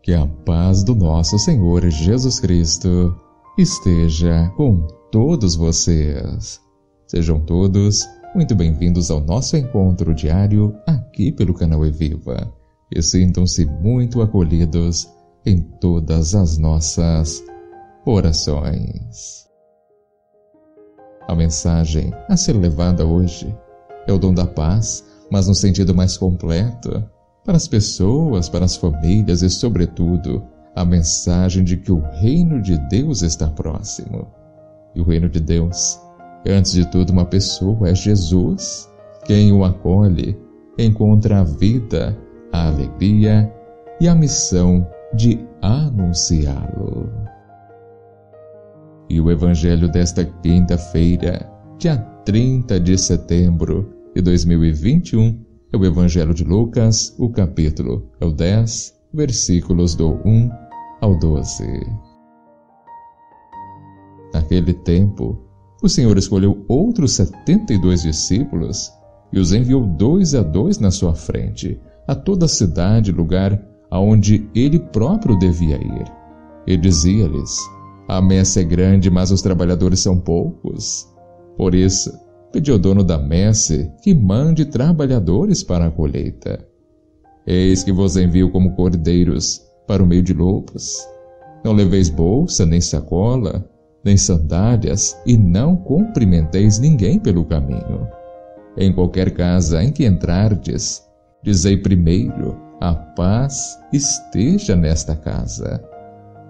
Que a paz do nosso Senhor Jesus Cristo esteja com todos vocês. Sejam todos muito bem-vindos ao nosso encontro diário aqui pelo canal Eviva e sintam-se muito acolhidos em todas as nossas orações. A mensagem a ser levada hoje é o dom da paz, mas no sentido mais completo, para as pessoas, para as famílias e, sobretudo, a mensagem de que o reino de Deus está próximo. E o reino de Deus é, antes de tudo, uma pessoa, é Jesus. Quem o acolhe encontra a vida, a alegria e a missão de anunciá-lo. E o evangelho desta quinta-feira, dia 30 de setembro de 2021, é o Evangelho de Lucas, o capítulo é o 10, versículos do 1 ao 12. Naquele tempo, o Senhor escolheu outros 72 discípulos e os enviou 2 a 2 na sua frente, a toda a cidade e lugar aonde ele próprio devia ir. E dizia-lhes: a messe é grande, mas os trabalhadores são poucos. Por isso, pediu ao dono da messe que mande trabalhadores para a colheita. Eis que vos envio como cordeiros para o meio de lobos. Não leveis bolsa, nem sacola, nem sandálias, e não cumprimenteis ninguém pelo caminho. Em qualquer casa em que entrardes, dizei primeiro: a paz esteja nesta casa.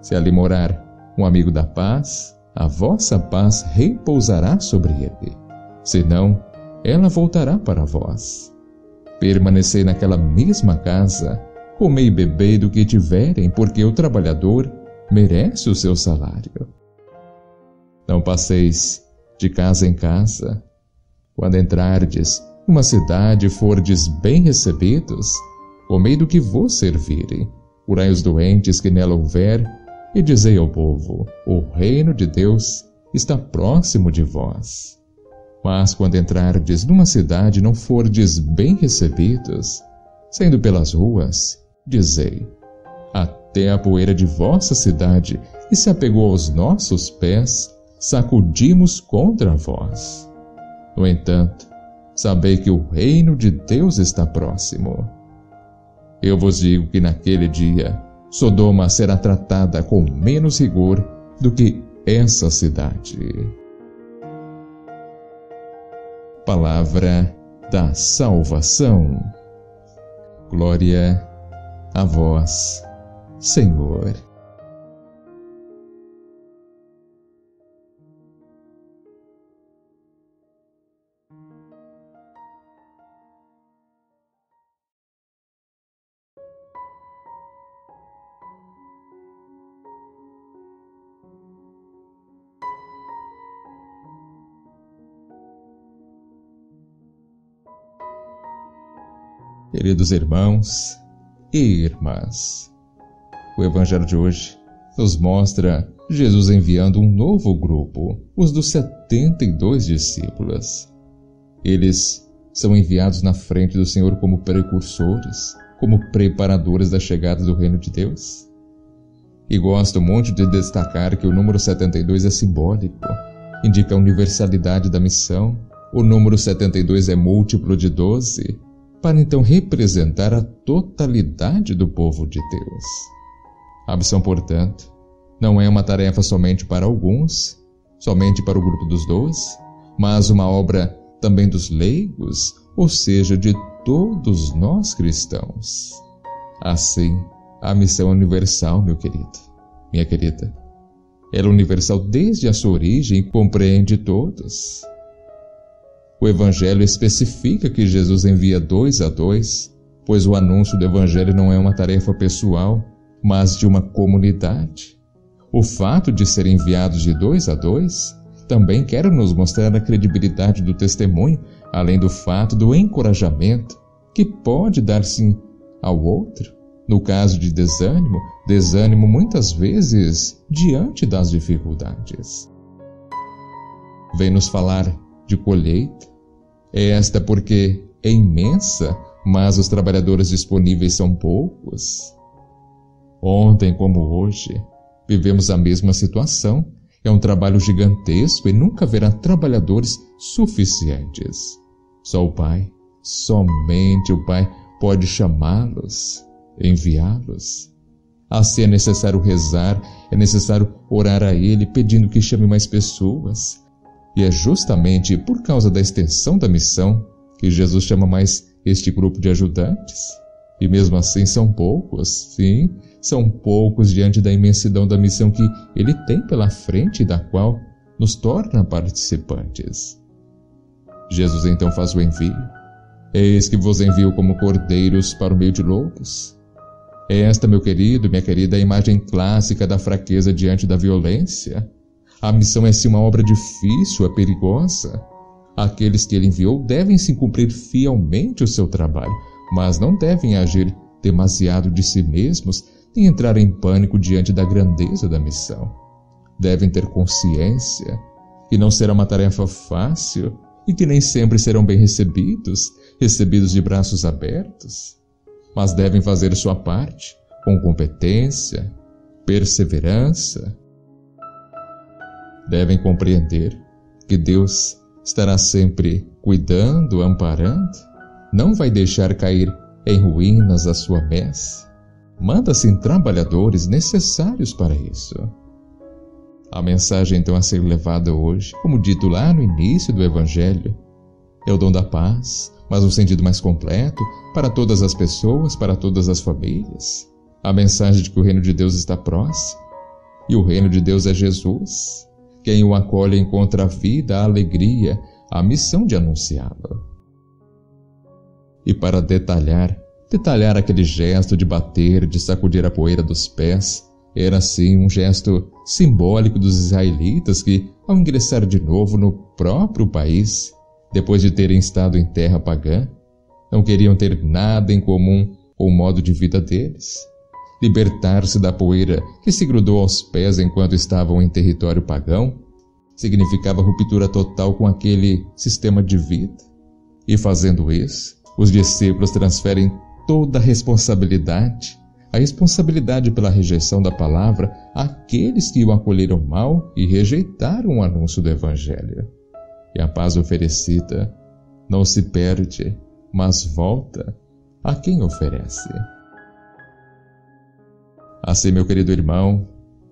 Se ali morar um amigo da paz, a vossa paz repousará sobre ele. Senão, ela voltará para vós. Permanecei naquela mesma casa, comei e bebei do que tiverem, porque o trabalhador merece o seu salário. Não passeis de casa em casa. Quando entrardes numa cidade e fordes bem recebidos, comei do que vos servirem, curai os doentes que nela houver, e dizei ao povo: o reino de Deus está próximo de vós. Mas quando entrardes numa cidade e não fordes bem recebidos, saindo pelas ruas, dizei: até a poeira de vossa cidade que se apegou aos nossos pés, sacudimos contra vós. No entanto, sabei que o reino de Deus está próximo. Eu vos digo que naquele dia, Sodoma será tratada com menos rigor do que essa cidade. Palavra da salvação. Glória a vós, Senhor. Queridos irmãos e irmãs, o Evangelho de hoje nos mostra Jesus enviando um novo grupo, os dos 72 discípulos. Eles são enviados na frente do Senhor como precursores, como preparadores da chegada do reino de Deus. E gosto muito de destacar que o número 72 é simbólico, indica a universalidade da missão. O número 72 é múltiplo de 12, para então representar a totalidade do povo de Deus. A missão, portanto, não é uma tarefa somente para alguns, somente para o grupo dos 12, mas uma obra também dos leigos, ou seja, de todos nós cristãos. Assim, a missão é universal, meu querido, minha querida. Ela é universal desde a sua origem e compreende todos. O Evangelho especifica que Jesus envia 2 a 2, pois o anúncio do Evangelho não é uma tarefa pessoal, mas de uma comunidade. O fato de ser enviados de 2 a 2 também quer nos mostrar a credibilidade do testemunho, além do fato do encorajamento que pode dar-se ao outro. No caso de desânimo muitas vezes diante das dificuldades. Vem nos falar de colheita. Esta porque é imensa, mas os trabalhadores disponíveis são poucos. Ontem como hoje, vivemos a mesma situação. É um trabalho gigantesco e nunca haverá trabalhadores suficientes. Só o Pai, somente o Pai pode chamá-los, enviá-los. Assim é necessário rezar, é necessário orar a Ele pedindo que chame mais pessoas. E é justamente por causa da extensão da missão que Jesus chama mais este grupo de ajudantes. E mesmo assim são poucos, sim, são poucos diante da imensidão da missão que Ele tem pela frente e da qual nos torna participantes. Jesus então faz o envio. Eis que vos envio como cordeiros para o meio de lobos. Esta, meu querido, minha querida, é a imagem clássica da fraqueza diante da violência. A missão é sim uma obra difícil, é perigosa. Aqueles que Ele enviou devem sim cumprir fielmente o seu trabalho, mas não devem agir demasiado de si mesmos nem entrar em pânico diante da grandeza da missão. Devem ter consciência que não será uma tarefa fácil e que nem sempre serão bem recebidos de braços abertos, mas devem fazer sua parte com competência, perseverança. Devem compreender que Deus estará sempre cuidando, amparando, não vai deixar cair em ruínas a sua messe. Manda-se trabalhadores necessários para isso. A mensagem então a ser levada hoje, como dito lá no início do Evangelho, é o dom da paz, mas no sentido mais completo, para todas as pessoas, para todas as famílias. A mensagem de que o reino de Deus está próximo. E o reino de Deus é Jesus. Quem o acolhe encontra a vida, a alegria, a missão de anunciá-lo. E para detalhar aquele gesto de bater, de sacudir a poeira dos pés, era assim um gesto simbólico dos israelitas que, ao ingressar de novo no próprio país, depois de terem estado em terra pagã, não queriam ter nada em comum com o modo de vida deles. Libertar-se da poeira que se grudou aos pés enquanto estavam em território pagão significava ruptura total com aquele sistema de vida. E fazendo isso, os discípulos transferem toda a responsabilidade pela rejeição da palavra àqueles que o acolheram mal e rejeitaram o anúncio do Evangelho. E a paz oferecida não se perde, mas volta a quem oferece. Assim, meu querido irmão,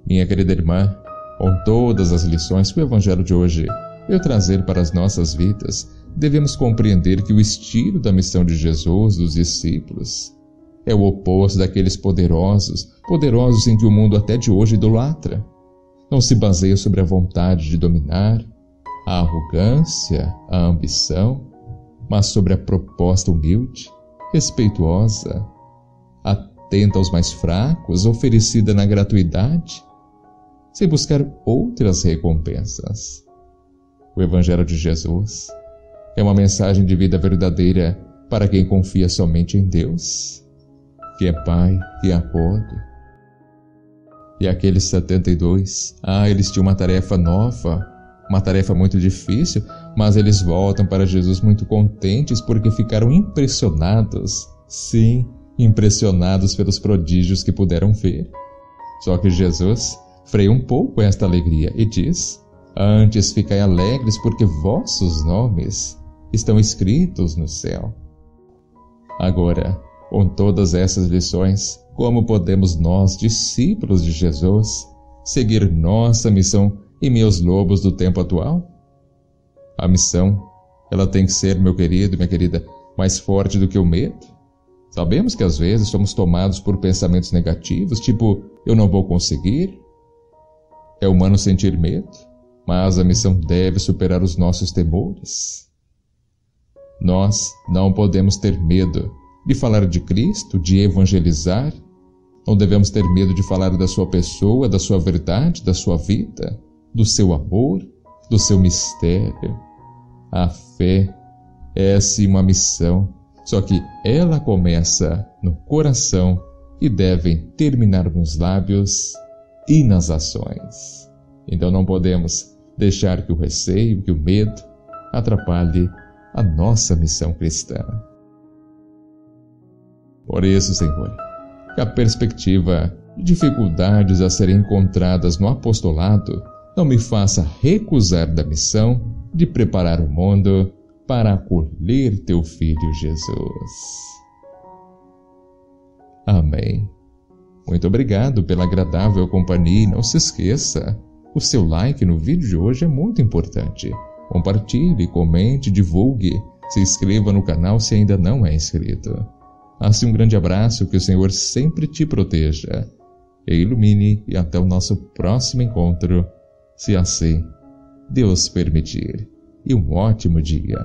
minha querida irmã, com todas as lições que o Evangelho de hoje veio trazer para as nossas vidas, devemos compreender que o estilo da missão de Jesus, dos discípulos, é o oposto daqueles poderosos em que o mundo até de hoje idolatra. Não se baseia sobre a vontade de dominar, a arrogância, a ambição, mas sobre a proposta humilde, respeituosa, atenta aos mais fracos, oferecida na gratuidade, sem buscar outras recompensas. O Evangelho de Jesus é uma mensagem de vida verdadeira para quem confia somente em Deus, que é Pai, que acolhe. E aqueles 72, eles tinham uma tarefa nova, uma tarefa muito difícil, mas eles voltam para Jesus muito contentes porque ficaram impressionados, sim, impressionados pelos prodígios que puderam ver. Só que Jesus freia um pouco esta alegria e diz: antes ficai alegres porque vossos nomes estão escritos no céu. Agora, com todas essas lições, como podemos nós, discípulos de Jesus, seguir nossa missão em meio aos lobos do tempo atual? A missão, ela tem que ser, meu querido, minha querida, mais forte do que o medo. Sabemos que às vezes somos tomados por pensamentos negativos, tipo, eu não vou conseguir. É humano sentir medo, mas a missão deve superar os nossos temores. Nós não podemos ter medo de falar de Cristo, de evangelizar. Não devemos ter medo de falar da sua pessoa, da sua verdade, da sua vida, do seu amor, do seu mistério. A fé é sim uma missão, só que ela começa no coração e deve terminar nos lábios e nas ações. Então não podemos deixar que o receio, que o medo atrapalhe a nossa missão cristã. Por isso, Senhor, que a perspectiva de dificuldades a serem encontradas no apostolado não me faça recusar da missão de preparar o mundo para acolher teu Filho Jesus. Amém. Muito obrigado pela agradável companhia e não se esqueça, o seu like no vídeo de hoje é muito importante. Compartilhe, comente, divulgue, se inscreva no canal se ainda não é inscrito. Assim, um grande abraço, que o Senhor sempre te proteja e ilumine, e até o nosso próximo encontro, se assim Deus permitir. E um ótimo dia.